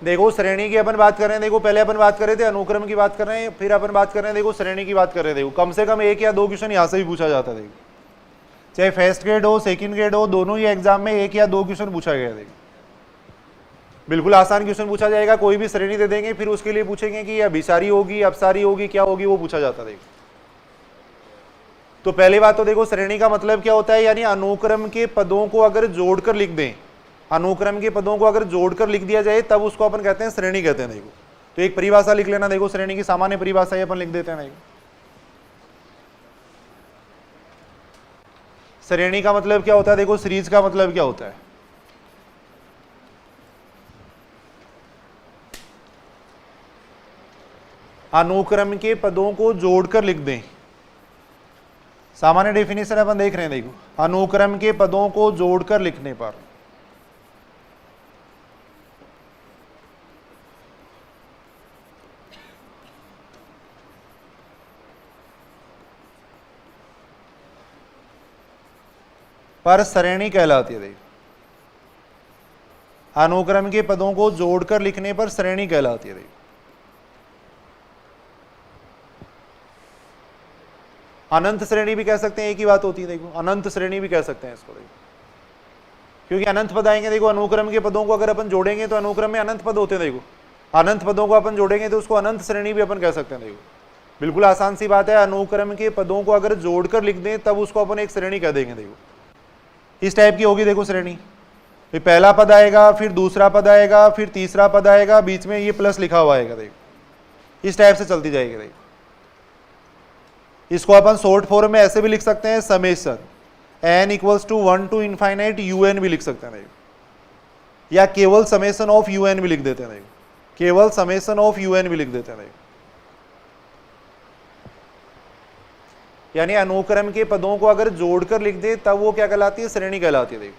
देखो श्रेणी की अपन बात कर रहे हैं, देखो पहले अपन बात कर रहे थे अनुक्रम की बात कर रहे हैं, फिर अपन बात कर रहे हैं देखो श्रेणी की बात कर रहे हैं। देखो कम से कम 1 या 2 क्वेश्चन यहाँ से भी पूछा जाता है। देखो चाहे फर्स्ट ग्रेड हो सेकंड ग्रेड हो, दोनों ही एग्जाम में 1 या 2 क्वेश्चन पूछा गया। देखो बिल्कुल आसान क्वेश्चन पूछा जाएगा, कोई भी श्रेणी दे देंगे, फिर उसके लिए पूछेंगे कि ये अभिसारी होगी अपसारी होगी क्या होगी, वो पूछा जाता है। देखो तो पहली बात तो देखो श्रेणी का मतलब क्या होता है, यानी अनुक्रम के पदों को अगर जोड़कर लिख दें, अनुक्रम के पदों को अगर जोड़कर लिख दिया जाए तब उसको अपन कहते हैं श्रेणी कहते हैं। देखो तो एक परिभाषा लिख लेना, देखो श्रेणी की सामान्य परिभाषा अपन लिख देते हैं। देखो श्रेणी का मतलब क्या होता है, देखो सीरीज का मतलब क्या होता है, अनुक्रम के पदों को जोड़कर लिख दें। सामान्य डेफिनेशन अपन देख रहे हैं। देखो अनुक्रम के पदों को जोड़कर लिखने पर श्रेणी कहलाती है। देखो अनुक्रम के पदों को जोड़कर लिखने पर श्रेणी कहलाती है। देखो अनंत श्रेणी भी कह सकते हैं, एक ही बात होती है। देखो अनंत श्रेणी भी कह सकते हैं इसको। देखो क्योंकि अनंत पद आएंगे, देखो अनुक्रम के पदों को अगर अपन जोड़ेंगे तो अनुक्रम में अनंत पद होते हैं। देखो अनंत पदों को अपन जोड़ेंगे तो उसको अनंत श्रेणी भी अपन कह सकते हैं। देखो बिल्कुल आसान सी बात है, अनुक्रम के पदों को अगर जोड़कर लिख दें तब उसको अपन एक श्रेणी कह देंगे। देखो इस टाइप की होगी। देखो श्रेणी पहला पद आएगा, फिर दूसरा पद आएगा, फिर तीसरा पद आएगा, बीच में ये प्लस लिखा हुआ आएगा। देखो इस टाइप से चलती जाएगी। देखो इसको अपन शॉर्ट फॉर्म में ऐसे भी लिख सकते हैं, summation n equals to 1 to infinite un भी लिख सकते हैं। देखो या केवल समेशन ऑफ un भी लिख देते हैं। देखो केवल समेशन ऑफ un भी लिख देते हैं। देखो यानी अनुक्रम के पदों को अगर जोड़कर लिख दे तब वो क्या कहलाती है, श्रेणी कहलाती है। देखो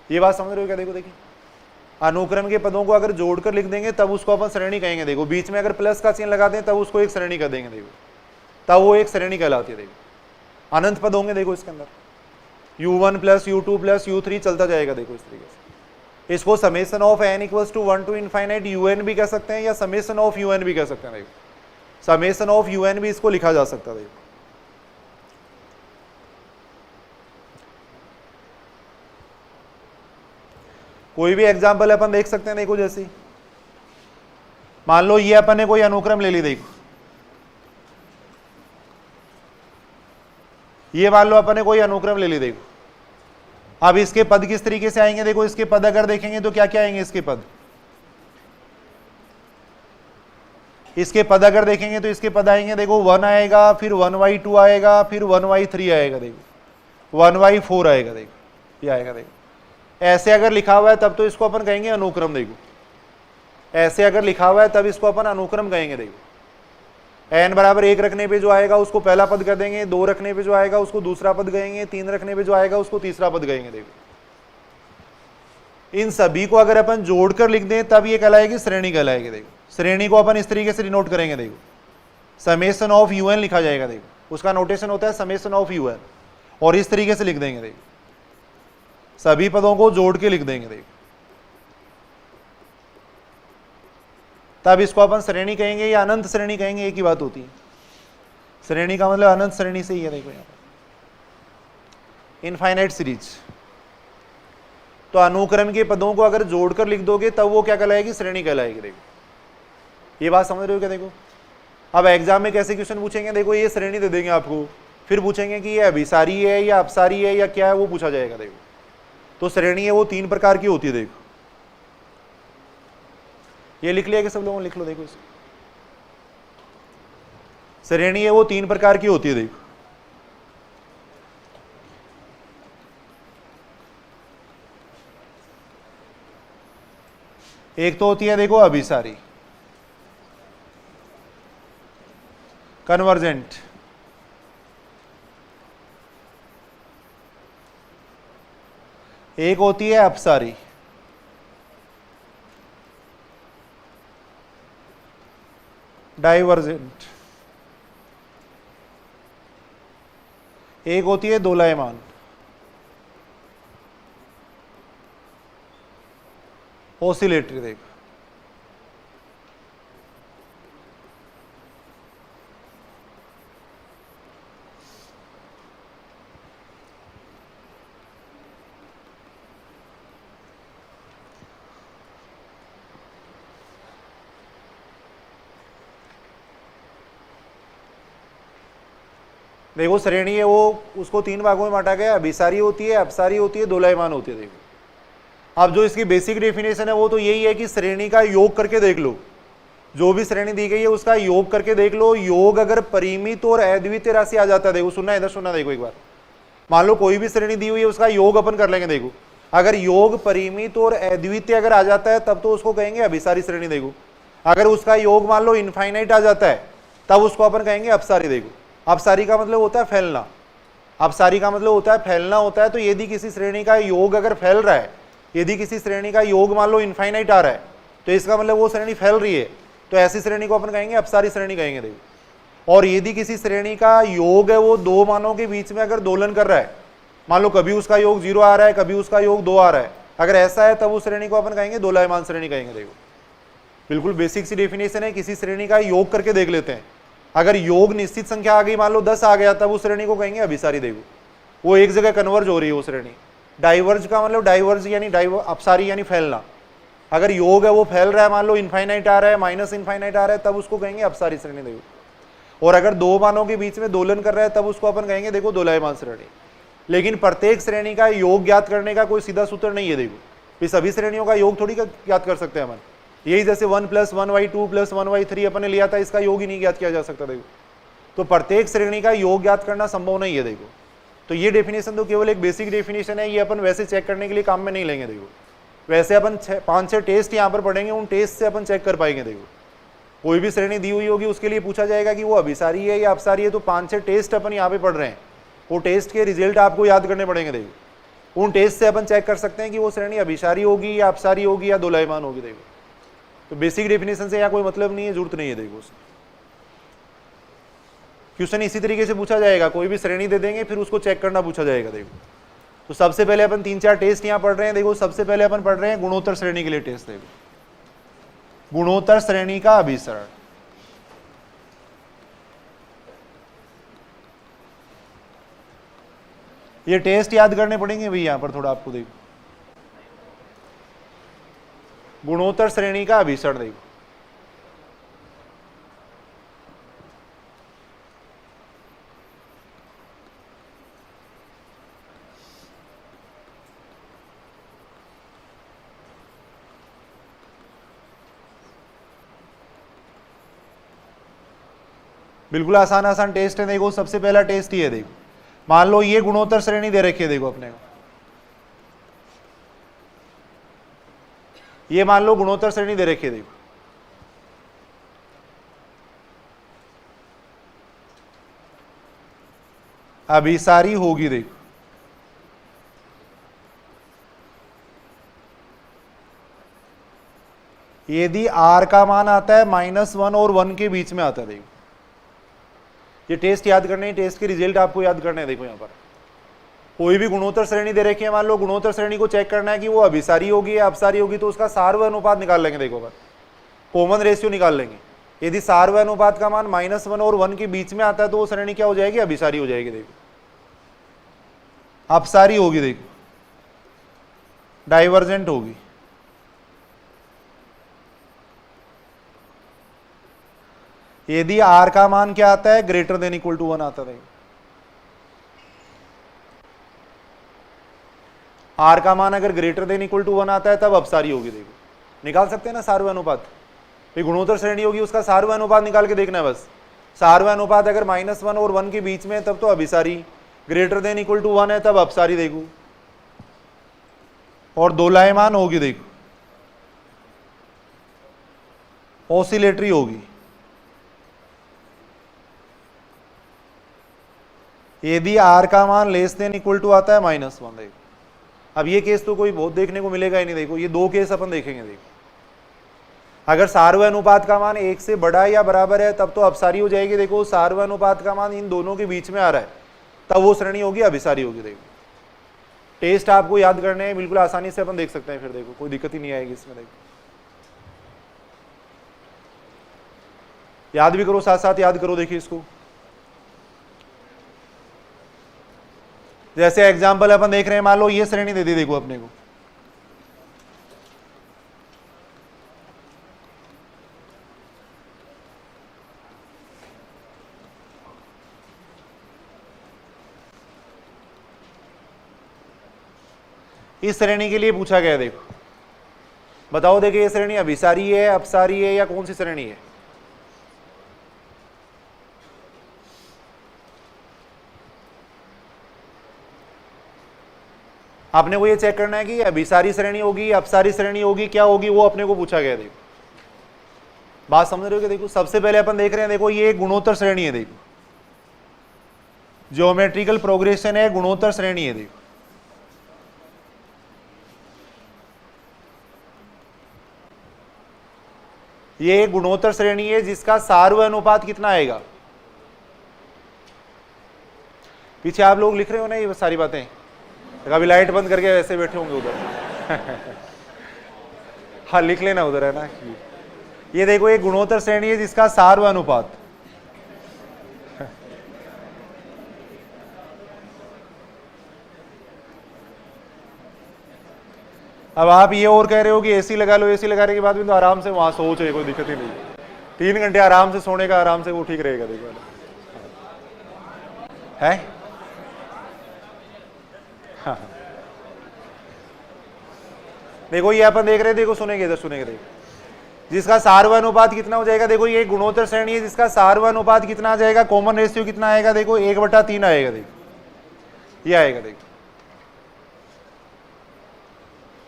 ये बात समझ रहे हो क्या। देखो देखिए अनुक्रम के पदों को अगर जोड़कर लिख देंगे तब उसको अपन श्रेणी कहेंगे। देखो बीच में अगर प्लस का चिन्ह लगा दें तब उसको एक श्रेणी कह देंगे। देखो तब वो एक श्रेणी कहलाती है। देखो अनंत पद होंगे, देखो इसके अंदर u1 plus u2 plus u3 चलता जाएगा। देखो इस तरीके से इसको summation of n equals to 1 to infinite un भी कह सकते हैं या समेशन ऑफ un भी कह सकते हैं। देखो समेशन ऑफ un भी इसको लिखा जा सकता है। देखो कोई भी एग्जाम्पल अपन देख सकते हैं। देखो जैसे मान लो ये अपन ने कोई अनुक्रम ले ली। देखो ये मान लो अपन ने कोई अनुक्रम ले ली। देखो अब इसके पद किस तरीके से आएंगे। देखो इसके पद अगर देखेंगे तो क्या क्या आएंगे इसके पद। इसके पद अगर देखेंगे तो इसके पद आएंगे। देखो 1 आएगा, फिर 1/2 आएगा, फिर 1/3 आएगा। देखो 1/4 आएगा। देखो ये आएगा। देखो ऐसे अगर लिखा हुआ है तब तो इसको अपन कहेंगे अनुक्रम। देखो ऐसे अगर लिखा हुआ है तब इसको अपन अनुक्रम कहेंगे। देखो n बराबर 1 रखने पे जो आएगा उसको पहला पद कर देंगे, 2 रखने पे जो आएगा उसको दूसरा पद कहेंगे, 3 रखने पे जो आएगा उसको तीसरा पद कहेंगे। देखो इन सभी को अगर अपन जोड़कर लिख दें तब ये कहलाएगी श्रेणी कहलाएगी। देखो श्रेणी को अपन इस तरीके से डिनोट करेंगे। देखो समेशन ऑफ un लिखा जाएगा। देखो उसका नोटेशन होता है समेशन ऑफ un और इस तरीके से लिख देंगे। देखो सभी पदों को जोड़ के लिख देंगे। देखो तब इसको अपन श्रेणी कहेंगे या अनंत श्रेणी कहेंगे, एक ही बात होती है। श्रेणी का मतलब अनंत श्रेणी से ही है। देखो यहाँ पर इनफाइनाइट सीरीज। तो अनुक्रम के पदों को अगर जोड़कर लिख दोगे तब वो क्या कहलाएगी, श्रेणी कहलाएगी। देखो ये बात समझ रहे हो क्या। देखो अब एग्जाम में कैसे क्वेश्चन पूछेंगे। देखो ये श्रेणी दे देंगे आपको, फिर पूछेंगे कि ये अभिसारी है या अपसारी है या क्या है, वो पूछा जाएगा। देखो तो श्रेणी है वो 3 प्रकार की होती है। देखो ये लिख लिया कि सब लोगों ने लिख लो। देखो श्रेणी है वो 3 प्रकार की होती है। देखो एक तो होती है देखो अभिसारी, कन्वर्जेंट, एक होती है अपसारी, डाइवर्जेंट, एक होती है दोलायमान, ओसिलेटरी। देखो देखो श्रेणी है वो, उसको 3 भागों में बांटा गया, अभिसारी होती है, अपसारी होती है, दोलायमान होती है। देखो अब जो इसकी बेसिक डेफिनेशन है वो तो यही है कि श्रेणी का योग करके देख लो, जो भी श्रेणी दी गई है उसका योग करके देख लो, योग अगर परिमित और अद्वितीय राशि आ जाता है, देखो सुनना इधर सुनना, देखो एक बार मान लो कोई भी श्रेणी दी हुई है उसका योग अपन कर लेंगे। देखो अगर योग परिमित और अद्वितीय अगर आ जाता है तब तो उसको कहेंगे अभिसारी श्रेणी। देखो अगर उसका योग मान लो इनफाइनाइट आ जाता है तब उसको अपन कहेंगे अपसारी। देखो अपसारी का मतलब होता है फैलना, अपसारी का मतलब होता है फैलना होता है। तो यदि किसी श्रेणी का योग अगर फैल रहा है, यदि किसी श्रेणी का योग मान लो इनफाइनाइट आ रहा है तो इसका मतलब वो श्रेणी फैल रही है, तो ऐसी श्रेणी को अपन कहेंगे अपसारी श्रेणी कहेंगे। देखो और यदि किसी श्रेणी का योग है वो दो मानों के बीच में अगर दोलन कर रहा है, मान लो कभी उसका योग 0 आ रहा है, कभी उसका योग 2 आ रहा है, अगर ऐसा है तब उस श्रेणी को अपन कहेंगे दोलायमान श्रेणी कहेंगे। देखो बिल्कुल बेसिक सी डेफिनेशन है, किसी श्रेणी का योग करके देख लेते हैं, अगर योग निश्चित संख्या आ गई, मान लो 10 आ गया, तब उस श्रेणी को कहेंगे अभिसारी। देखो वो एक जगह कन्वर्ज हो रही है वो श्रेणी। डाइवर्ज का मतलब डाइवर्ज यानी अपसारी यानी फैलना, अगर योग है वो फैल रहा है, मान लो इनफाइनाइट आ रहा है, माइनस इनफाइनाइट आ रहा है, तब उसको कहेंगे अपसारी श्रेणी। देखो और अगर दो मानों के बीच में दोलन कर रहा है तब उसको अपन कहेंगे देखो दोलायमान श्रेणी। लेकिन प्रत्येक श्रेणी का योग ज्ञात करने का कोई सीधा सूत्र नहीं है। देखो सभी श्रेणियों का योग थोड़ी ज्ञात कर सकते हैं अपन, यही जैसे 1 + 1/2 + 1/3 अपन ने लिया था, इसका योग ही नहीं ज्ञात किया जा सकता। देखो तो प्रत्येक श्रेणी का योग ज्ञात करना संभव नहीं है। देखो तो ये डेफिनेशन तो केवल एक बेसिक डेफिनेशन है, ये अपन वैसे चेक करने के लिए काम में नहीं लेंगे। देखो वैसे अपन 5-6 टेस्ट यहाँ पर पढ़ेंगे, उन टेस्ट से अपन चेक कर पाएंगे। देखो कोई भी श्रेणी दी हुई होगी उसके लिए पूछा जाएगा कि वो अभिसारी है या अपसारी है, तो 5-6 टेस्ट अपन यहाँ पे पढ़ रहे हैं, वो टेस्ट के रिजल्ट आपको याद करने पड़ेंगे। देखो उन टेस्ट से अपन चेक कर सकते हैं कि वो श्रेणी अभिसारी होगी या अपसारी होगी या दोलायमान होगी। देखो तो बेसिक डेफिनेशन से यहाँ कोई मतलब नहीं है, जरूरत नहीं है। देखो क्वेश्चन इसी तरीके से पूछा जाएगा, कोई भी श्रेणी दे देंगे फिर उसको चेक करना पूछा जाएगा। देखो तो सबसे पहले अपन 3-4 टेस्ट यहाँ पढ़ रहे हैं। देखो सबसे पहले अपन पढ़ रहे हैं गुणोत्तर श्रेणी के लिए टेस्ट। देखो गुणोत्तर श्रेणी का अभिसरण, ये टेस्ट याद करने पड़ेंगे भाई यहाँ पर थोड़ा आपको। देखो गुणोत्तर श्रेणी का अभिसरण, देखो बिल्कुल आसान आसान टेस्ट है। देखो सबसे पहला टेस्ट ये है, देखो मान लो ये गुणोत्तर श्रेणी दे रखी है। देखो अपने को ये मान लो गुणोत्तर श्रेणी दे रखी है। देखो अभिसारी होगी। देखो यदि r का मान आता है -1 और 1 के बीच में आता है। देखो ये टेस्ट याद करने, टेस्ट के रिजल्ट आपको याद करने हैं। देखो यहाँ पर कोई भी गुणोत्तर श्रेणी दे रखी है, मान लो गुणोत्तर श्रेणी को चेक करना है कि वो अभिसारी होगी या अपसारी होगी, तो उसका सार्वय अनुपात निकाल लेंगे। देखो अपन कॉमन रेशियो निकाल लेंगे। यदि सार्वय अनुपात का मान -1 और 1 के बीच में आता है तो वो श्रेणी क्या हो जाएगी, अभिसारी हो जाएगी। देखो अपसारी होगी, देखो डाइवर्जेंट होगी। यदि r का मान क्या आता है, >= 1 आता है। r का मान अगर >= 1 आता है तब अपसारी होगी। देखो निकाल सकते हैं ना सार्वय अनुपात, गुणोत्तर श्रेणी होगी उसका सार्वय अनुपात निकाल के देखना है बस। सार्वय अनुपात अगर -1 और 1 के बीच में है तब तो अभिसारी, >= 1 है तब अपसारी। देखो और दोलायमान होगी, देखो ऑसिलेटरी होगी। यदि r का मान <= आता है -1। देखो अब ये केस तो कोई बहुत देखने को मिलेगा ही नहीं। देखो ये दो केस अपन देखेंगे। देखो अगर सार्वय अनुपात का मान 1 से बड़ा या बराबर है तब तो अपसारी हो जाएगी। देखो सार्वय अनुपात का मान इन दोनों के बीच में आ रहा है तब वो श्रेणी होगी अभिसारी होगी। देखो टेस्ट आपको याद करने हैं, बिल्कुल आसानी से अपन देख सकते हैं। फिर देखो कोई दिक्कत ही नहीं आएगी इसमें। देखो याद भी करो, साथ साथ याद करो। देखिए इसको जैसे एग्जाम्पल अपन देख रहे हैं, मान लो ये श्रेणी दे दी। देखो अपने को इस श्रेणी के लिए पूछा गया। देखो बताओ, देखिए ये श्रेणी अभिसारी है, अपसारी है, या कौन सी श्रेणी है? आपने को ये चेक करना है कि अभिसारी श्रेणी होगी, अपसारी श्रेणी होगी, क्या होगी, वो अपने को पूछा गया। देखो बात समझ रहे हो? देखो सबसे पहले अपन देख रहे हैं, देखो ये गुणोत्तर श्रेणी है। देखो ज्योमेट्रिकल प्रोग्रेशन है, गुणोत्तर श्रेणी है। देखो ये गुणोत्तर श्रेणी है जिसका सार्व अनुपात कितना आएगा? पीछे आप लोग लिख रहे हो ना ये सारी बातें, अभी लाइट बंद करके ऐसे बैठे होंगे उधर। हाँ लिख लेना उधर, है ना। ये देखो ये गुणोत्तर श्रेणी है जिसका सार्व अनुपात, अब आप ये और कह रहे हो कि एसी लगा लो, एसी लगाने के बाद भी तो आराम से वहां सोच रहे, कोई दिक्कत ही नहीं। 3 घंटे आराम से सोने का, आराम से वो ठीक रहेगा। देखो है हाँ। देखो ये अपन देख रहे हैं, देखो सुनेंगे, इधर सुनेंगे। देखो जिसका सार्वनुपात कितना हो जाएगा, देखो ये गुणोत्तर श्रेणी है जिसका सार्वनुपात कितना आ जाएगा, कॉमन रेशियो कितना आएगा, देखो 1/3 आएगा। देखो ये आएगा।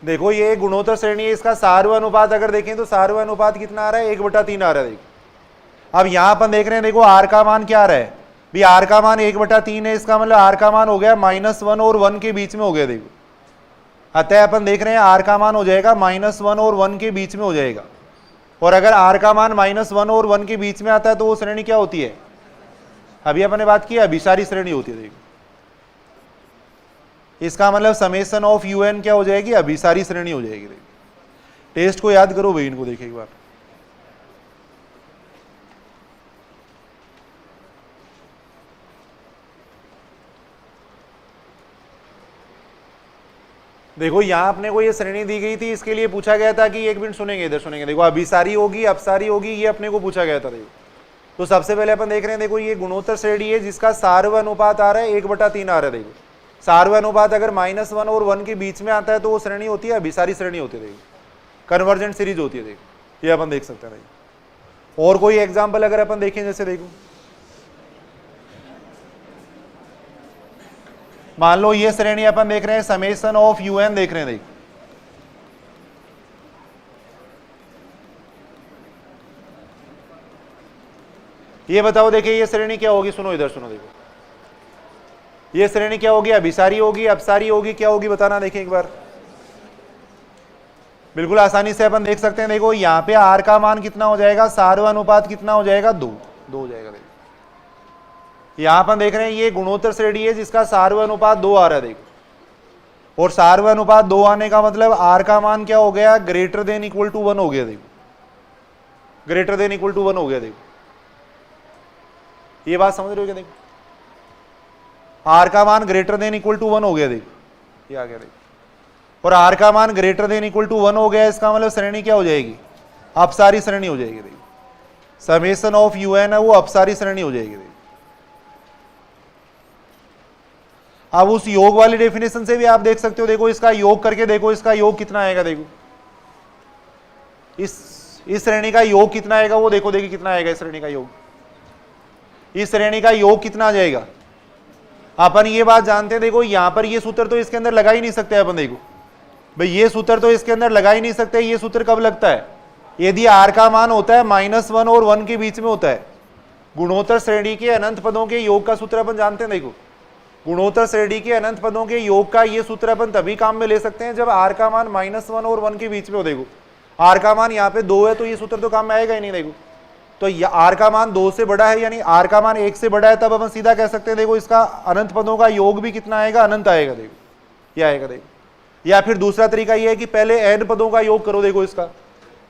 देखो ये गुणोत्तर श्रेणी है, इसका सार्वनुपात अगर देखें तो सार्वनुपात कितना आ रहा है, 1/3 आ रहा है। देखो अब यहां अपन देख रहे हैं, देखो आर का मान क्या आ रहा है, भी आर का मान 1/3 है, इसका मतलब आर का मान हो गया -1 और 1 के बीच में हो गया। देखो अतः अपन देख रहे हैं आर का मान हो जाएगा -1 और 1 के बीच में हो जाएगा। और अगर आर का मान -1 और 1 के बीच में आता है तो वो श्रेणी क्या होती है? अभी अपन ने बात की अभिसारी श्रेणी होती है। देखो इसका मतलब समेशन ऑफ UN क्या हो जाएगी, अभिसारी श्रेणी हो जाएगी। देखो टेस्ट को याद करो भाई, इनको देखे एक बार। देखो यहां अपने को ये श्रेणी दी गई थी, इसके लिए पूछा गया था कि 1 मिनट सुनेंगे, इधर सुनेंगे। देखो अभिसारी होगी, अपसारी होगी, ये अपने को पूछा गया था। देखो तो सबसे पहले अपन देख रहे हैं, देखो ये गुणोत्तर श्रेणी है जिसका सार्वनुपात आ रहा है 1/3 आ रहा है। देखो सार्वनुपात अगर -1 और 1 के बीच में आता है तो वो श्रेणी होती है अभिसारी श्रेणी होती है। देखो कन्वर्जेंट सीरीज होती है। देखो ये अपन देख सकते हैं। और कोई एग्जाम्पल अगर अपन देखें, जैसे देखो मान लो ये श्रेणी अपन देख रहे हैं समेशन ऑफ UN देख रहे हैं। देखो ये बताओ, देखिए ये श्रेणी क्या होगी, सुनो इधर सुनो। देखो ये श्रेणी क्या होगी, अभिसारी होगी, अपसारी होगी, क्या होगी बताना। देखिए एक बार, बिल्कुल आसानी से अपन देख सकते हैं। देखो यहाँ पे आर का मान कितना हो जाएगा, सार्वनुपात कितना हो जाएगा, 2 हो जाएगा। देखो यहाँ अपन देख रहे हैं ये गुणोत्तर श्रेणी है जिसका सार्वनुपात 2 आ रहा है। देखो और सार्वनुपात 2 आने का मतलब आर का मान क्या हो गया, ग्रेटर देन इक्वल टू 1 हो गया। देखो ग्रेटर देन इक्वल टू 1 हो गया। देखो ये बात समझ रहे हो क्या? देखो आर का मान ग्रेटर देन इक्वल टू 1 हो गया। देखो ये आ गया। देखो और आर का मान ग्रेटर देन इक्वल टू 1 हो गया, इसका मतलब श्रेणी क्या हो जाएगी, अपसारी श्रेणी हो जाएगी। देखो समेशन ऑफ UN है वो अपसारी श्रेणी हो जाएगी। देखो अब उस योग वाली डेफिनेशन से भी आप देख सकते हो। देखो इसका योग करके देखो, इसका योग कितना आएगा। देखो इस श्रेणी का योग कितना आएगा वो देखो, देखिए कितना आएगा इस श्रेणी का योग। इस श्रेणी का योग कितना आ जाएगा, अपन ये बात जानते हैं। देखो यहां पर ये सूत्र तो इसके अंदर लगा ही नहीं सकते अपन। देखो भाई ये सूत्र तो इसके अंदर लगा ही नहीं सकते। ये सूत्र कब लगता है, यदि आर का मान होता है -1 और 1 के बीच में होता है। गुणोत्तर श्रेणी के अनंत पदों के योग का सूत्र अपन जानते हैं। देखो गुणोत्तर श्रेणी के अनंत पदों के योग का ये सूत्र अपन तभी काम में ले सकते हैं जब आर का मान -1 और 1 के बीच में हो। देखो आर का मान यहाँ पे 2 है तो ये सूत्र तो काम में आएगा ही नहीं। देखो तो आर का मान 2 से बड़ा है, यानी आर का मान 1 से बड़ा है, तब अपन सीधा कह सकते हैं देखो इसका अनंत पदों का योग भी कितना आएगा, अनंत आएगा। देखो ये आएगा। देखो या फिर दूसरा तरीका ये है कि पहले n पदों का योग करो। देखो इसका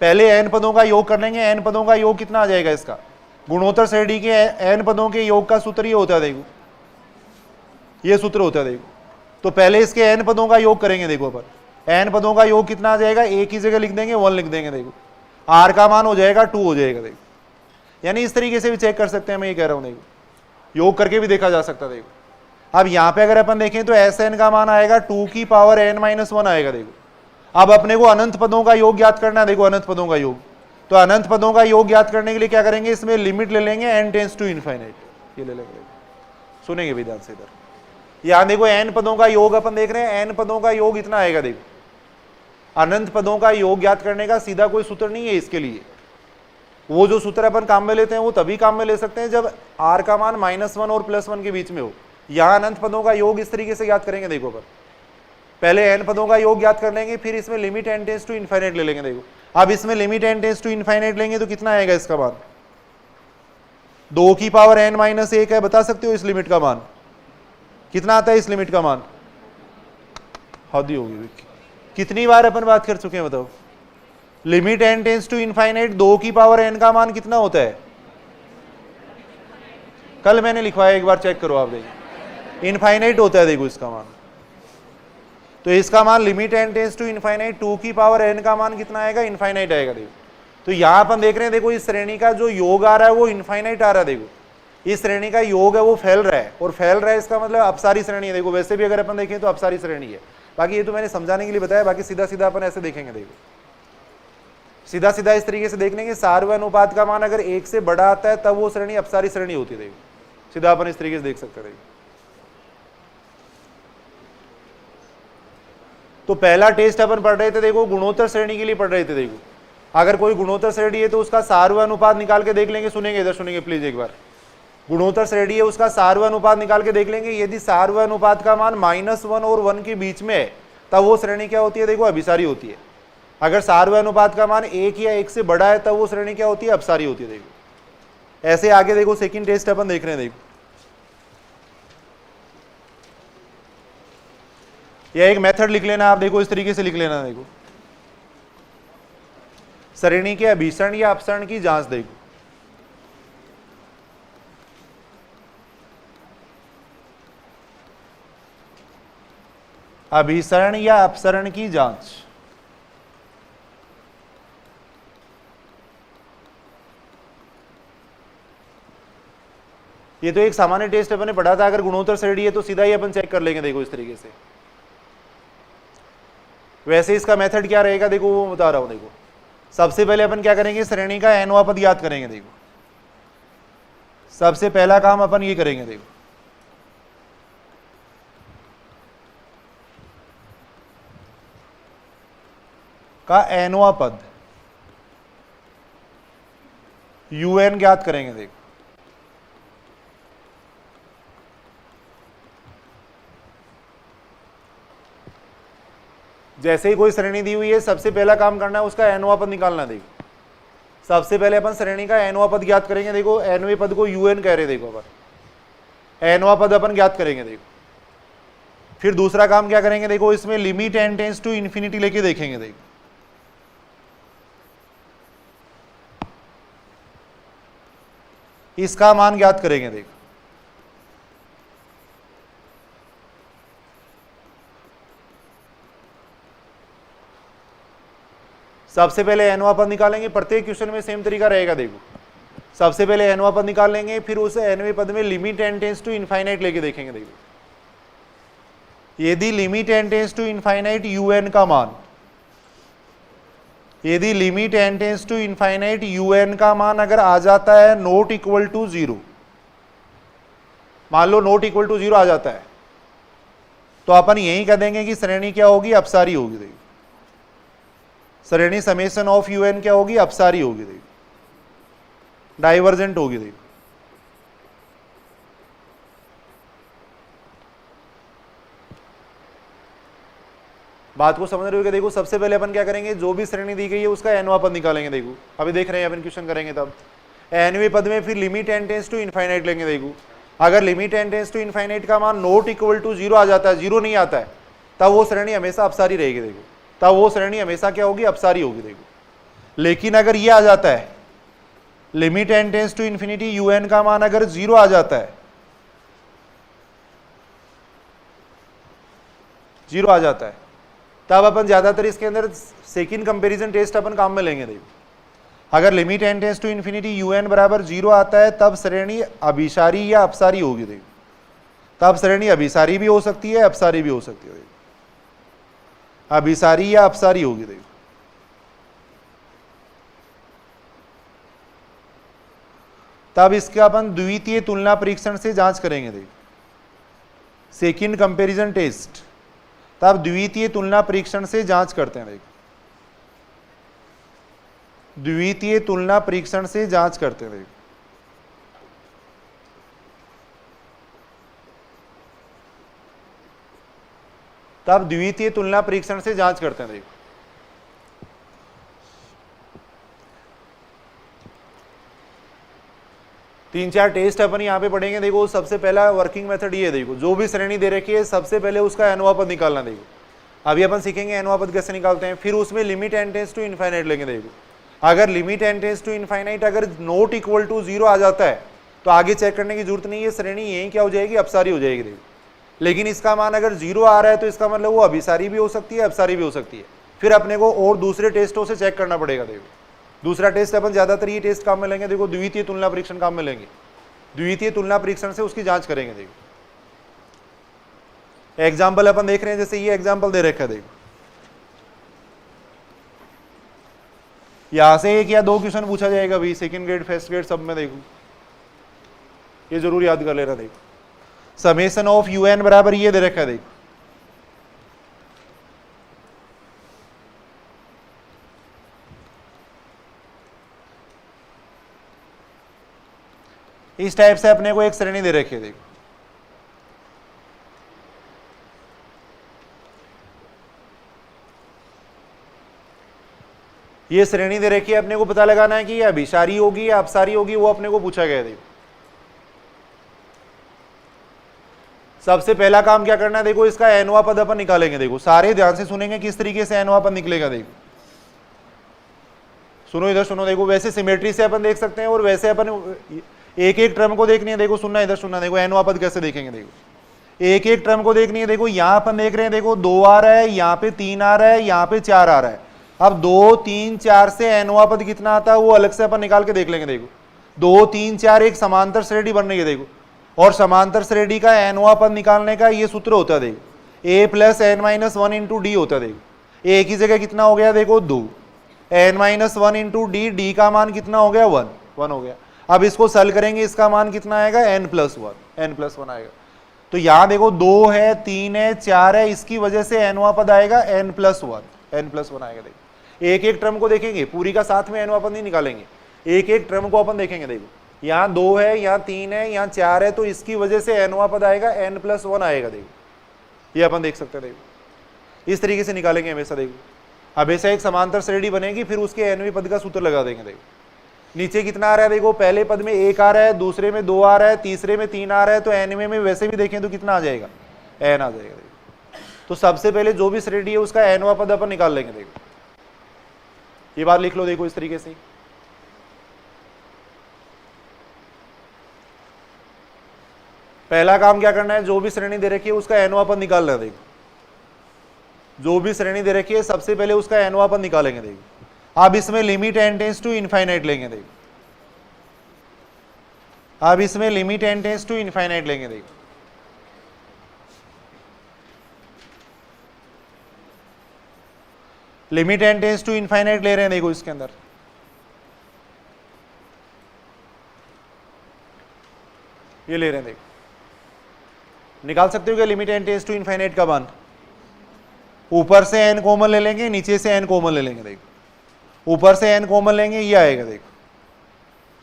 पहले n पदों का योग कर लेंगे, n पदों का योग कितना आ जाएगा इसका, गुणोत्तर श्रेणी के n पदों के योग का सूत्र ये होता है। देखो ये सूत्र होता है। देखो तो पहले इसके n पदों का योग करेंगे। देखो अपन n पदों का योग कितना आ जाएगा, एक ही जगह लिख देंगे 1 लिख देंगे। देखो r का मान हो जाएगा 2 हो जाएगा। देखो यानी इस तरीके से भी चेक कर सकते हैं, मैं ये कह रहा हूं। देखो योग करके भी देखा जा सकता है। देखो अब यहाँ पे अगर अपन देखें तो एस एन का मान आएगा 2 की पावर n माइनस 1 आएगा। देखो अब अपने को अनंत पदों का योग ज्ञात करना है। देखो अनंत पदों का योग, तो अनंत पदों का योग ज्ञात करने के लिए क्या करेंगे, इसमें लिमिट ले लेंगे n टेंस टू इनफाइनाइट, ये ले लेंगे। सुनेंगे भी ध्यान से इधर, यहाँ देखो n पदों का योग अपन देख रहे हैं, n पदों का योग इतना आएगा। देखो अनंत पदों का योग ज्ञात करने का सीधा कोई सूत्र नहीं है इसके लिए। वो जो सूत्र अपन काम में लेते हैं वो तभी काम में ले सकते हैं जब r का मान -1 और +1 के बीच में हो। यहाँ अनंत पदों का योग इस तरीके से ज्ञात करेंगे। देखो पर पहले n पदों का योग ज्ञात कर लेंगे, फिर इसमें limit n tends to infinite ले लेंगे। देखो अब इसमें limit n tends to infinite लेंगे तो कितना आएगा इसका मान, 2 की पावर n माइनस 1 है। बता सकते हो इस लिमिट का मान कितना आता है, इस लिमिट का मान हद ही होगी। कितनी बार अपन बात कर चुके हैं बताओ, limit n tends to infinite 2 की पावर n का मान कितना होता है, कल मैंने लिखवाया, एक बार चेक करो आप, देखिए इनफाइनाइट होता है। देखो इसका मान, तो इसका मान limit n tends to infinite 2 की पावर n का मान कितना आएगा, इनफाइनाइट आएगा। देखो तो यहां अपन देख रहे हैं, देखो इस श्रेणी का जो योग आ रहा है वो इनफाइनाइट आ रहा है। देखो इस श्रेणी का योग है वो फैल रहा है, और फैल रहा है इसका मतलब अपसारी श्रेणी है। देखो वैसे भी अगर अपन देखें तो अपसारी श्रेणी है, बाकी ये तो मैंने समझाने के लिए बताया, बाकी सीधा सीधा अपन ऐसे देखेंगे। देखो सीधा सीधा इस तरीके से देख लेंगे, सार्व अनुपात का मान अगर 1 से बड़ा आता है तब वो श्रेणी अपसारी श्रेणी होती है। देखो सीधा अपन इस तरीके से देख सकते हैं। तो पहला टेस्ट अपन पढ़ रहे थे, देखो गुणोत्तर श्रेणी के लिए पढ़ रहे थे। देखो अगर कोई गुणोत्तर श्रेणी है तो उसका सार्व अनुपात निकाल के देख लेंगे। सुनेंगे इधर, सुनेंगे प्लीज एक बार, गुणोत्तर श्रेणी है उसका सार्व अनुपात निकाल के देख लेंगे। यदि सार्व अनुपात का मान -1 और 1 के बीच में है तब वो श्रेणी क्या होती है, देखो अभिसारी होती है। अगर सार्व अनुपात का मान 1 या 1 से बड़ा है तब वो श्रेणी क्या होती है, अपसारी होती है। देखो ऐसे आगे देखो सेकंड टेस्ट अपन देख रहे हैं। देखो यह एक मेथड लिख लेना आप, देखो इस तरीके से लिख लेना। देखो श्रेणी के अभिसरण या अपसरण की जांच। देखो अभिसरण या अपसरण की जांच, ये तो एक सामान्य टेस्ट अपन ने पढ़ा था। अगर गुणोत्तर श्रेणी है तो सीधा ही अपन चेक कर लेंगे। देखो इस तरीके से, वैसे इसका मेथड क्या रहेगा देखो वो बता रहा हूं। देखो सबसे पहले अपन क्या करेंगे, श्रेणी का nवां पद याद करेंगे। देखो सबसे पहला काम अपन ये करेंगे। देखो का nवां पद un ज्ञात करेंगे। देखो जैसे ही कोई श्रेणी दी हुई है सबसे पहला काम करना है उसका nवां पद निकालना। देखो सबसे पहले अपन श्रेणी का nवां पद ज्ञात करेंगे। देखो nवें पद को un कह रहे। देखो अपन nवां पद अपन ज्ञात करेंगे। देखो फिर दूसरा काम क्या करेंगे, देखो इसमें limit n tends to infinity लेके देखेंगे। देखो इसका मान ज्ञात करेंगे। देखो सबसे पहले nवां पद निकालेंगे, प्रत्येक क्वेश्चन में सेम तरीका रहेगा। देखो सबसे पहले nवां पद निकाल लेंगे, फिर उस nवें पद में limit n tends to infinite लेके देखेंगे। देखो यदि limit n tends to infinite un का मान, यदि limit n tends to infinite un का मान अगर आ जाता है नॉट इक्वल टू 0, मान लो नॉट इक्वल टू 0 आ जाता है, तो अपन यही कह देंगे कि श्रेणी क्या होगी, अपसारी होगी। देखो श्रेणी समेशन ऑफ un क्या होगी, अपसारी होगी। देखो डाइवर्जेंट होगी। देखो बात को समझ रहे हो कि देखो सबसे पहले अपन क्या करेंगे, जो भी श्रेणी दी गई है उसका nवां पद निकालेंगे। देखो अभी देख रहे हैं अपन क्वेश्चन करेंगे तब nवें पद में फिर limit n tends to infinite लेंगे। देखो अगर limit n tends to infinite का मान नॉट इक्वल टू 0 आ जाता है, 0 नहीं आता है, तब वो श्रेणी हमेशा अपसारी रहेगी। देखो तब वो श्रेणी हमेशा क्या होगी, अपसारी होगी। देखो लेकिन अगर ये आ जाता है limit n tends to infinity un का मान अगर 0 आ जाता है, 0 आ जाता है, तब अपन ज्यादातर इसके अंदर सेकंड कंपैरिजन टेस्ट अपन काम में लेंगे। देखो अगर limit n tends to infinity un बराबर 0 आता है तब श्रेणी अभिसारी या अपसारी होगी। देखो तब श्रेणी अभिसारी भी हो सकती है, अपसारी भी हो सकती है। अभिसारी या अपसारी होगी। देखो तब इसका अपन द्वितीय तुलना परीक्षण से जांच करेंगे। देखो सेकंड कंपैरिजन टेस्ट, तब द्वितीय तुलना परीक्षण से जांच करते हैं। देखो द्वितीय तुलना परीक्षण से जांच करते हैं। देखो तब द्वितीय तुलना परीक्षण से जांच करते हैं। देखो तीन चार टेस्ट अपन यहाँ पे पढ़ेंगे। देखो सबसे पहला वर्किंग मेथड ये है। देखो जो भी श्रेणी दे रखी है सबसे पहले उसका अनुपात निकालना। देखो अभी अपन सीखेंगे अनुपात कैसे निकालते हैं, फिर उसमें limit N tends to infinite लेंगे। देखो अगर limit N tends to infinite अगर नॉट इक्वल टू 0 आ जाता है तो आगे चेक करने की जरूरत नहीं है, श्रेणी यही क्या हो जाएगी, अपसारी हो जाएगी। देखो लेकिन इसका मान अगर 0 आ रहा है तो इसका मतलब वो अभिसारी भी हो सकती है, अपसारी भी हो सकती है। फिर अपने को और दूसरे टेस्टों से चेक करना पड़ेगा। देखो दूसरा टेस्ट अपन ज्यादातर ये टेस्ट काम में लेंगे। देखो द्वितीय तुलना परीक्षण काम में लेंगे, द्वितीय तुलना परीक्षण से उसकी जांच करेंगे। देखो एग्जाम्पल अपन देख रहे हैं, जैसे ये एग्जाम्पल दे रखा है। देखो यहां से एक या दो क्वेश्चन पूछा जाएगा भाई, सेकंड ग्रेड फर्स्ट ग्रेड सब में। देखो ये जरूर याद कर लेना। देखो समेशन ऑफ UN बराबर ये दे रखा है। देखो इस टाइप से अपने को एक श्रेणी दे रखी है। देखो ये श्रेणी दे रखी है, अपने को पता लगाना है कि ये अभिसारी होगी या अपसारी होगी, वो अपने को पूछा गया है। देखो सबसे पहला काम क्या करना है, देखो इसका एनवा पद अपन निकालेंगे। देखो सारे ध्यान से सुनेंगे किस तरीके से एनवा पद निकलेगा। देखो सुनो इधर सुनो। देखो वैसे सिमेट्री से अपन देख सकते हैं और वैसे अपन एक एक टर्म को देखनी है। देखो सुनना इधर सुनना। देखो एनवा पद कैसे देखेंगे। देखो एक एक टर्म को देखनी है। देखो यहां अपन देख रहे हैं, देखो 2 आ रहा है, यहाँ पे 3 आ रहा है, यहाँ पे 4 आ रहा है। अब 2 3 4 से एनवा पद कितना आता है वो अलग से अपन निकाल के देख लेंगे। देखो 2 3 4 एक समांतर श्रेणी बन रही है। देखो और समांतर श्रेणी का एनवा पद निकालने का ये सूत्र होता है। देखो a plus n minus 1 into D होता है। देखो a की जगह कितना हो गया, देखो 2, n minus 1 into D, D का मान कितना हो गया, 1 हो गया। अब इसको सॉल्व करेंगे, इसका मान कितना आएगा, n प्लस 1 आएगा। तो यहाँ देखो 2 है, 3 है, 4 है, इसकी वजह से एनवा पद आएगा n प्लस 1 आएगा। देखो एक एक टर्म को देखेंगे, पूरी का साथ में एनवा पद नहीं निकालेंगे, एक एक टर्म को अपन देखेंगे। देखो यहाँ 2 है, यहाँ 3 है, यहाँ 4 है, तो इसकी वजह से एनवा पद आएगा n प्लस 1 आएगा। देखो ये अपन देख सकते हैं। देखो इस तरीके से निकालेंगे हमेशा। देखो हमेशा एक समांतर श्रेणी बनेगी, फिर उसके एनवी पद का सूत्र लगा देंगे। देखो नीचे कितना आ रहा है, देखो पहले पद में 1 आ रहा है, दूसरे में 2 आ रहा है, तीसरे में 3 आ रहा है, तो एनवे में वैसे भी देखें तो कितना आ जाएगा, n आ जाएगा। देखो तो सबसे पहले जो भी श्रेणी है उसका एनवा पद अपन निकाल लेंगे। देखो ये बात लिख लो। देखो इस तरीके से पहला काम क्या करना है, जो भी श्रेणी दे रखी है उसका एनवा पद निकालना है। देखो जो भी श्रेणी दे रखी है सबसे पहले उसका एनवा पद निकालेंगे। देखो अब इसमें limit n tends to infinite लेंगे। देखो अब इसमें limit n tends to infinite लेंगे। देखो limit n tends to infinite ले रहे हैं। देखो इसके अंदर ये ले रहे हैं। देखो निकाल सकते हो क्या limit n tends to infinite का मान, ऊपर से n कॉमन ले लेंगे, नीचे से n कॉमन ले लेंगे। देखो ऊपर से n कॉमन लेंगे, ये आएगा। देखो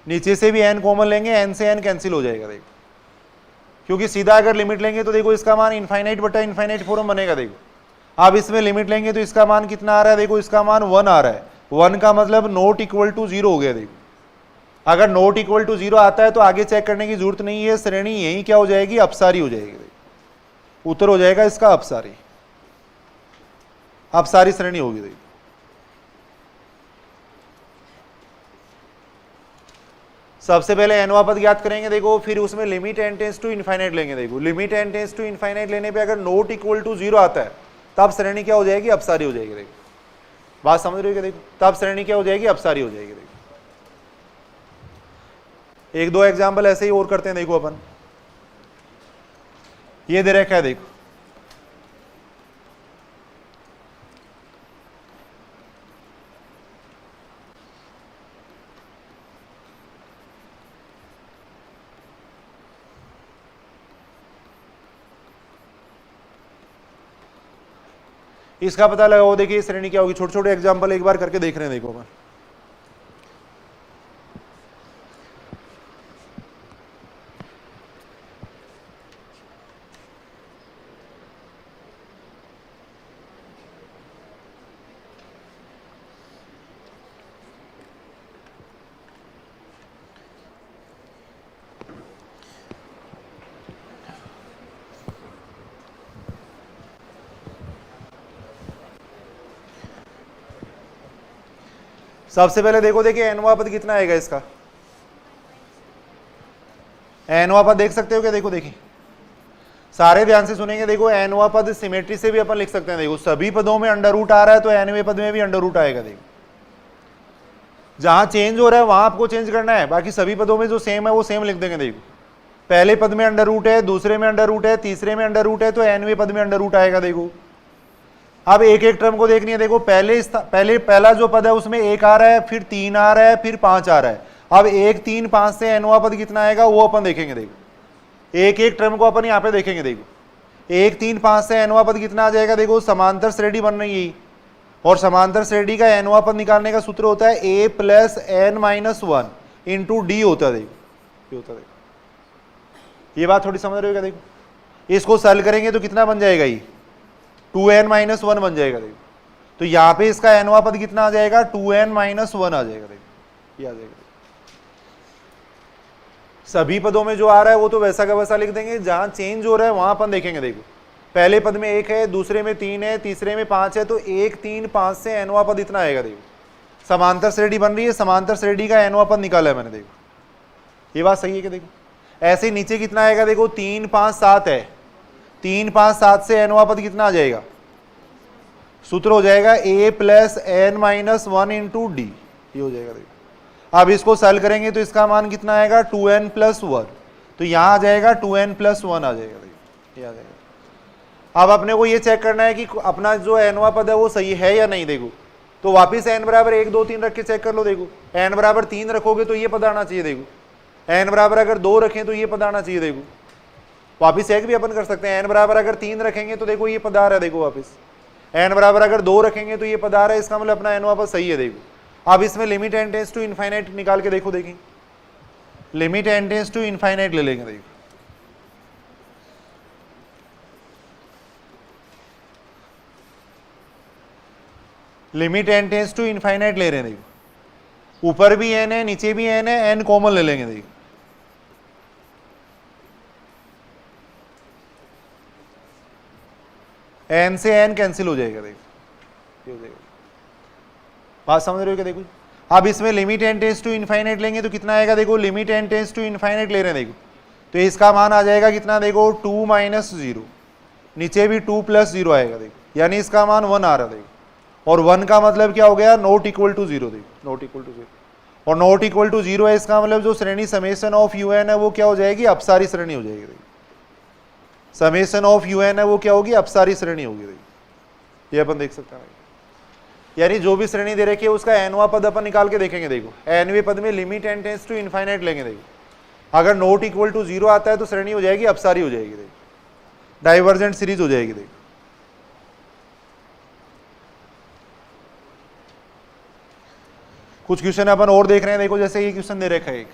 नीचे से भी n कॉमन लेंगे, n से n कैंसिल हो जाएगा। देखो क्योंकि सीधा अगर लिमिट लेंगे तो देखो इसका मान इनफाइनाइट बटा इनफाइनाइट फॉर्म बनेगा। देखो अब इसमें लिमिट लेंगे तो इसका मान कितना आ रहा है, देखो इसका मान 1 आ रहा है। 1 का मतलब नॉट इक्वल टू 0 हो गया। देखो अगर नॉट इक्वल टू 0 आता है तो आगे चेक करने की जरूरत नहीं है, श्रेणी यही क्या हो जाएगी, अपसारी हो जाएगी। देखो उत्तर हो जाएगा इसका अपसारी, अपसारी श्रेणी होगी। देखो सबसे पहले एनवा पद ज्ञात करेंगे। देखो फिर उसमें limit n tends to infinite लेंगे। देखो limit n tends to infinite लेने पे अगर नॉट इक्वल टू 0 आता है तब श्रेणी क्या हो जाएगी, अपसारी हो जाएगी। देखो बात समझ रहे हो क्या, देखो तब श्रेणी क्या हो जाएगी, अपसारी हो जाएगी। देखो एक दो एग्जाम्पल ऐसे ही और करते हैं। देखो अपन ये दे रखा है देखो, इसका पता लगाओ। देखिए इस श्रेणी क्या होगी, छोटे छोटे एग्जांपल एक बार करके देख रहे हैं देखो अपन। सबसे पहले देखो, देखिए एनवा पद कितना आएगा इसका, एनवा पद देख सकते हो क्या, देखो देखिए सारे ध्यान से सुनेंगे। देखो एनवा पद सिमेट्री से भी अपन लिख सकते हैं। देखो सभी पदों में अंडर रूट आ रहा है तो एनवे पद में भी अंडर रूट आएगा। देखो जहां चेंज हो रहा है वहां आपको चेंज करना है, बाकी सभी पदों में जो सेम है वो सेम लिख देंगे। देखो पहले पद में अंडर रूट है, दूसरे में अंडर रूट है, तीसरे में अंडर रूट है, तो एनवे पद में अंडर रूट आएगा। देखो अब एक एक टर्म को देखनी है। देखो पहला जो पद है उसमें 1 आ रहा है, फिर 3 आ रहा है, फिर 5 आ रहा है। अब 1 3 5 से एनवा पद कितना आएगा वो अपन देखेंगे। देखो एक एक टर्म को अपन यहाँ पे देखेंगे। देखो 1 3 5 से एनवा पद कितना आ जाएगा। देखो समांतर श्रेणी बन रही है और समांतर श्रेणी का एनवा पद निकालने का सूत्र होता है a + n-1 इंटू डी होता है। देखो ये होता है, ये बात थोड़ी समझ रहे हो क्या। देखो इसको सॉल्व करेंगे तो कितना बन जाएगा, ये 2n-1 बन जाएगा। देखो तो यहाँ पे इसका एनवा पद कितना आ जाएगा, 2n-1 आ जाएगा। देखो ये आ जाएगा। सभी पदों में जो आ रहा है वो तो वैसा का वैसा लिख देंगे, जहां चेंज हो रहा है वहां अपन देखेंगे। देखो पहले पद में 1 है, दूसरे में 3 है, तीसरे में 5 है, तो 1 3 5 से एनवा पद इतना आएगा। देखो समांतर श्रेणी बन रही है, समांतर श्रेणी का एनवा पद निकाला है मैंने। देखो ये बात सही है क्या। देखो ऐसे ही नीचे कितना आएगा, देखो 3 5 7 है, 3 5 7 से एनवा पद कितना आ जाएगा, सूत्र हो जाएगा a + n-1 इंटू डी, ये हो जाएगा। देखो अब इसको सॉल्व करेंगे तो इसका मान कितना आएगा, 2n + 1, तो यहां आ जाएगा 2n + 1 आ जाएगा। देखो ये आ जाएगा। अब अपने को ये चेक करना है कि अपना जो एनवा पद है वो सही है या नहीं। देखो तो वापिस n बराबर 1 2 3 रख के चेक कर लो। देखो n बराबर 3 रखोगे तो ये पद आना चाहिए। देखो n बराबर अगर 2 रखें तो ये पद आना चाहिए। देखो वापिस चेक भी अपन कर सकते हैं, n बराबर अगर 3 रखेंगे तो देखो ये पद आ रहा है। देखो वापिस n बराबर अगर 2 रखेंगे तो ये पद आ रहा है, इसका मतलब अपना एनवा पद सही है। देखो अब इसमें limit n tends to infinite निकाल के देखो। देखिए limit n tends to infinite ले लेंगे। देखो limit n tends to infinite ले रहे हैं। देखो ऊपर भी n है, नीचे भी n है, n कॉमन ले लेंगे। देखो n से n कैंसिल हो जाएगा। देखो ये हो जाएगा। बात समझ रहे हो क्या। देखो अब इसमें limit n tends to infinite लेंगे तो कितना आएगा। देखो limit n tends to infinite ले रहे हैं। देखो तो इसका मान आ जाएगा कितना, देखो 2 - 0, नीचे भी 2 + 0 आएगा। देखो यानी इसका मान 1 आ रहा है। देखो और 1 का मतलब क्या हो गया, नॉट इक्वल टू 0। देखो नॉट इक्वल टू 0 और नॉट इक्वल टू 0 है, इसका मतलब जो श्रेणी समेशन ऑफ un है वो क्या हो जाएगी, अपसारी श्रेणी हो जाएगी। समेशन ऑफ un है वो क्या होगी, अपसारी श्रेणी होगी। देखो ये अपन देख सकते हैं। यानी जो भी श्रेणी दे रखी है उसका एनवा पद अपन निकाल के देखेंगे। देखो एनवे पद में limit n tends to infinite लेंगे। देखो अगर नॉट इक्वल टू 0 आता है तो श्रेणी हो जाएगी अपसारी हो जाएगी। देखो डाइवर्जेंट सीरीज हो जाएगी। देखो कुछ क्वेश्चन अपन और देख रहे हैं। देखो जैसे ये क्वेश्चन दे रखा है एक,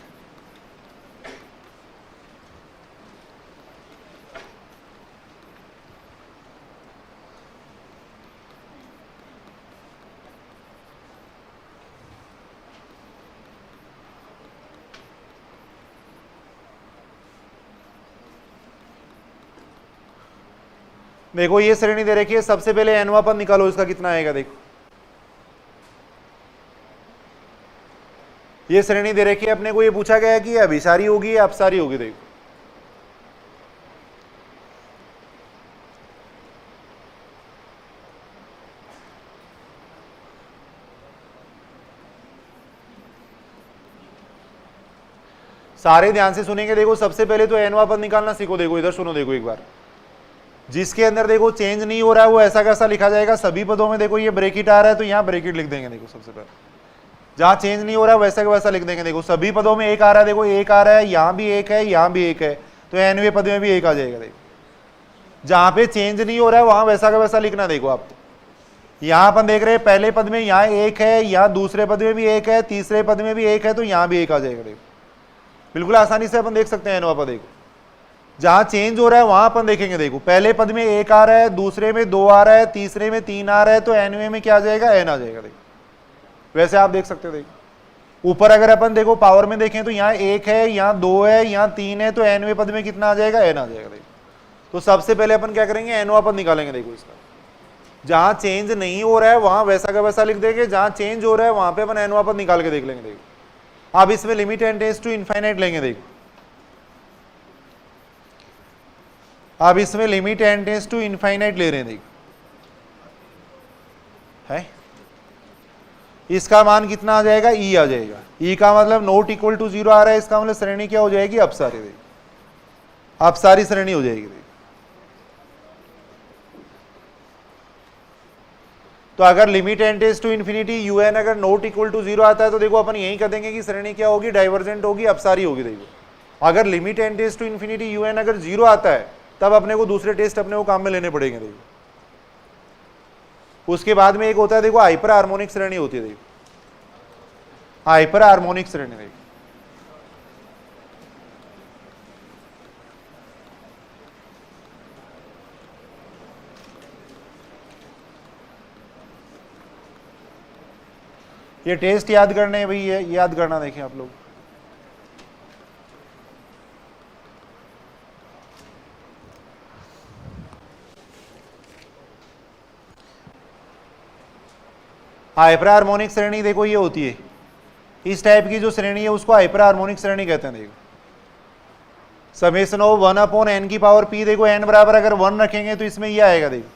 देखो ये श्रेणी दे रखी है, सबसे पहले एनवा पद निकालो, इसका कितना आएगा। देखो ये श्रेणी दे रखी है, अपने को ये पूछा गया है कि अभिसारी होगी या अपसारी होगी। देखो सारे ध्यान से सुनेंगे। देखो सबसे पहले तो एनवा पद निकालना सीखो। देखो इधर सुनो, देखो एक बार जिसके अंदर देखो चेंज नहीं हो रहा है वो ऐसा कैसा लिखा जाएगा, सभी पदों में देखो ये ब्रेकेट आ रहा है तो यहाँ ब्रेकेट लिख देंगे। देखो सबसे पहले जहाँ चेंज नहीं हो रहा है वैसा का वैसा लिख देंगे। देखो सभी पदों में एक आ रहा है, देखो एक आ रहा है, यहाँ भी एक है, यहाँ भी एक है, तो nवें पद में भी एक आ जाएगा। देखो जहाँ पे चेंज नहीं हो रहा है वहां वैसा का वैसा लिखना। देखो आपको यहाँ अपन देख रहे हैं पहले पद में यहाँ एक है, यहाँ दूसरे पद में भी एक है, तीसरे पद में भी एक है, तो यहाँ भी एक आ जाएगा। देखो बिल्कुल आसानी से अपन देख सकते हैं nवां पद। देखो जहां चेंज हो रहा है वहां अपन देखेंगे। देखो पहले पद में एक आ रहा है, दूसरे में दो आ रहा है, तीसरे में तीन आ रहा है, तो nवें में क्या आ जाएगा, n आ जाएगा। देखो वैसे आप देख सकते हो। देखो ऊपर अगर अपन देखो पावर में देखें तो यहाँ एक है, यहाँ दो है, यहाँ तीन है, तो nवें पद में कितना आ जाएगा, n आ जाएगा। देखो तो सबसे पहले अपन क्या करेंगे, nवां पद निकालेंगे। देखो इसका जहां चेंज नहीं हो रहा है वहां वैसा का वैसा लिख देंगे, जहां चेंज हो रहा है वहां पे अपन nवां पद निकाल के देख लेंगे। देखो अब इसमें limit n tends to infinite लेंगे। देखो अब इसमें limit n tends to infinite ले रहे हैं। देखो है इसका मान कितना आ जाएगा, ई आ जाएगा। ई का मतलब नॉट इक्वल टू 0 आ रहा है, इसका मतलब श्रेणी क्या हो जाएगी, अपसारी। देखो अपसारी श्रेणी हो जाएगी। देखो तो अगर limit n tends to infinity un अगर नॉट इक्वल टू 0 आता है तो देखो अपन यही कर देंगे कि श्रेणी क्या होगी, डाइवर्जेंट होगी, अपसारी होगी। देखो अगर limit n tends to infinity un अगर 0 आता है तब अपने को दूसरे टेस्ट अपने को काम में लेने पड़ेंगे। देखो उसके बाद में एक होता है देखो हाइपर हार्मोनिक श्रेणी होती है। देखो हाइपर हार्मोनिक श्रेणी। देखो ये टेस्ट याद करने भाई, ये याद करना। देखें आप लोग हाइपर हार्मोनिक श्रेणी देखो ये होती है, इस टाइप की जो श्रेणी है उसको हाइपर हार्मोनिक श्रेणी कहते हैं। देखो समेशन ऑफ 1 अपॉन n की पावर p। देखो n बराबर अगर 1 रखेंगे तो इसमें ये आएगा। देखो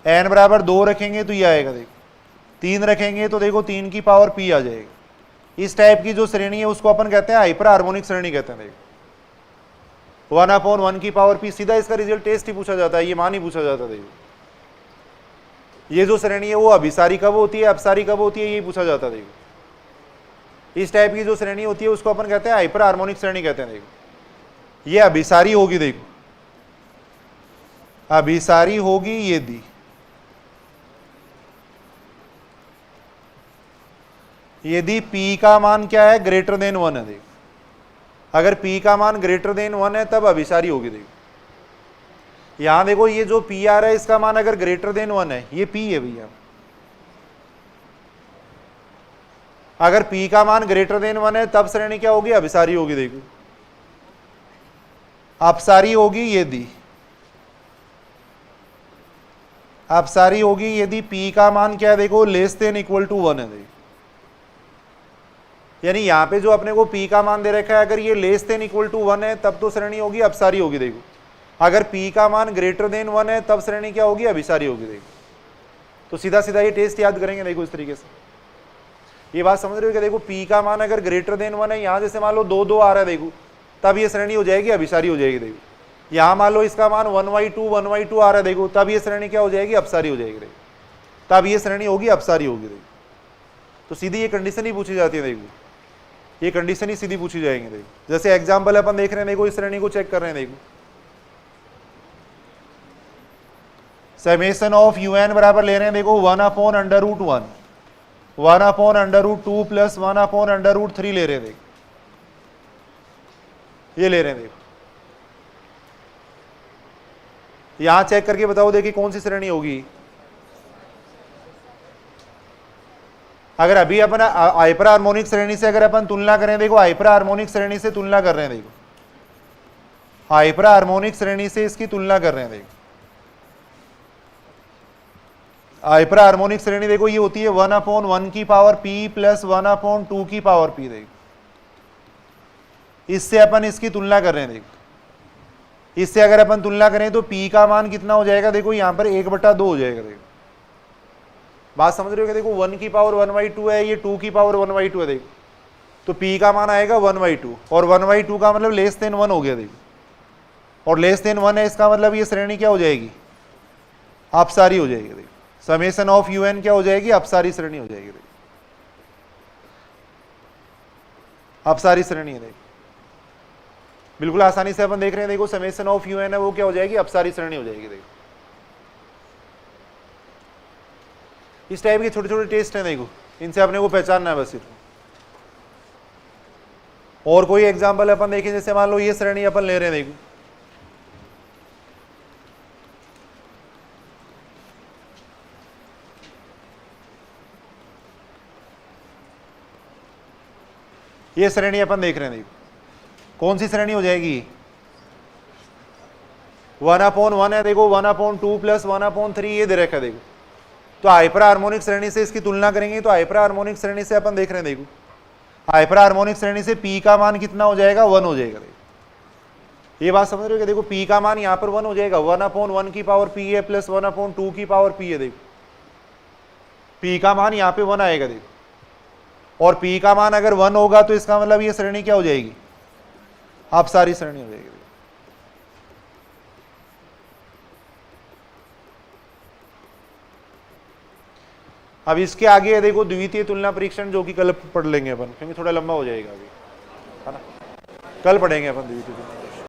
n बराबर 2 रखेंगे तो ये आएगा। देखो 3 रखेंगे तो देखो 3 की पावर p आ जाएगी। इस टाइप की जो श्रेणी है उसको अपन कहते हैं हाइपर हार्मोनिक श्रेणी कहते हैं। देखो 1 अपॉन 1 की पावर p, सीधा इसका रिजल्ट टेस्ट ही पूछा जाता है, ये मान ही पूछा जाता है। देखो ये जो श्रेणी है वो अभिसारी कब होती है, अपसारी कब होती है, ये पूछा जाता है। देखो इस टाइप की जो श्रेणी होती है उसको अपन कहते हैं हाइपर हार्मोनिक श्रेणी कहते हैं। देखो ये अभिसारी होगी। देखो अभिसारी होगी यदि p का मान क्या है, ग्रेटर देन 1 है। देखो अगर p का मान ग्रेटर देन 1 है तब अभिसारी होगी। देखो यहां देखो ये जो p आ रहा है इसका मान अगर ग्रेटर देन 1 है, ये p है भैया। अगर p का मान ग्रेटर देन 1 है तब श्रेणी क्या होगी, अभिसारी होगी। देखो अपसारी होगी यदि, अपसारी होगी यदि p का मान क्या है, देखो लेस देन इक्वल टू 1 है। देखो यानी यहां पे जो अपने को p का मान दे रखा है अगर ये लेस देन इक्वल टू 1 है तब तो श्रेणी होगी अपसारी होगी। देखो अगर p का मान ग्रेटर देन 1 है तब श्रेणी क्या होगी, अभिसारी होगी। देखो तो सीधा सीधा ये टेस्ट याद करेंगे। देखो इस तरीके से ये बात समझ रहे हो कि देखो p का मान अगर ग्रेटर देन 1 है, यहां जैसे मान लो 2 2 आ रहा है, देखो तब ये श्रेणी हो जाएगी, अभिसारी हो जाएगी। देखो यहां मान लो इसका मान 1/2 आ रहा है, देखो तब ये श्रेणी क्या हो जाएगी, अपसारी हो जाएगी। देखो तब ये श्रेणी होगी, अपसारी होगी। देखो तो सीधी ये कंडीशन ही पूछी जाती है। देखो ये कंडीशन ही सीधी पूछी जाएंगे। देखो जैसे एग्जाम्पल अपन देख रहे हैं, देखो इस श्रेणी को चेक कर रहे हैं। देखो समेशन ऑफ un बराबर ले रहे हैं। देखो 1 अपॉन √1, 1 अपॉन √2 प्लस 1 अपॉन √3 ले रहे हैं। देखो ये ले रहे हैं। देखो यहां चेक करके बताओ देखिए कौन सी श्रेणी होगी। अगर अभी अपन हाइपर हार्मोनिक श्रेणी से अगर अपन तुलना करें, देखो हाइपर हार्मोनिक श्रेणी से तुलना कर रहे हैं। देखो हाइपर हार्मोनिक श्रेणी से इसकी तुलना कर रहे हैं। देखो हाइपर हार्मोनिक श्रेणी देखो ये होती है 1 अपॉन 1 की पावर p प्लस 1 अपॉन 2 की पावर p। देखो इससे अपन इसकी तुलना कर रहे हैं। देखो इससे अगर अपन तुलना करें तो p का मान कितना हो जाएगा, देखो यहाँ पर 1/2 हो जाएगा। देखो बात समझ रहे हो कि देखो 1 की पावर 1/2 है, ये 2 की पावर 1/2 है। देखो तो p का मान आएगा 1/2 और 1/2 का मतलब लेस देन 1 हो गया। देखो और लेस देन 1 है, इसका मतलब ये श्रेणी क्या हो जाएगी, अपसारी हो जाएगी। देखो समेशन ऑफ यूएन क्या हो जाएगी, अपसारी श्रेणी हो जाएगी। देखो अपसारी श्रेणी है। देखो बिल्कुल आसानी से अपन देख रहे हैं, देखो समेशन ऑफ यूएन है वो क्या हो जाएगी, अपसारी श्रेणी हो जाएगी। देखो इस टाइप के छोटे छोटे टेस्ट हैं, देखो इनसे अपने को पहचानना है बस सिर्फ। और कोई एग्जांपल अपन देखें, जैसे मान लो ये श्रेणी अपन ले रहे हैं, देखो ये श्रेणी अपन देख रहे हैं, देखो कौन सी श्रेणी हो जाएगी, 1/1 है। देखो 1/2 प्लस 1/3 ये दे रखा है। देखो तो हाइपर हार्मोनिक श्रेणी से इसकी तुलना करेंगे तो हाइपर हार्मोनिक श्रेणी से अपन देख रहे हैं, देखो हाइपर हार्मोनिक श्रेणी से P का मान कितना हो जाएगा, 1 हो जाएगा। देखो ये बात समझ रहे हो, देखो P का मान यहाँ पर 1 हो जाएगा, 1/1 की पावर P है प्लस 1/2 की पावर P है। देखो P का मान यहाँ पे 1 आएगा। देखो और P का मान अगर 1 होगा तो इसका मतलब ये श्रेणी क्या हो जाएगी, अपसारी श्रेणी हो जाएगी। अब इसके आगे देखो द्वितीय तुलना परीक्षण, जो कि कल पढ़ लेंगे अपन, क्योंकि थोड़ा लंबा हो जाएगा अभी, है ना। कल पढ़ेंगे अपन द्वितीय तुलना।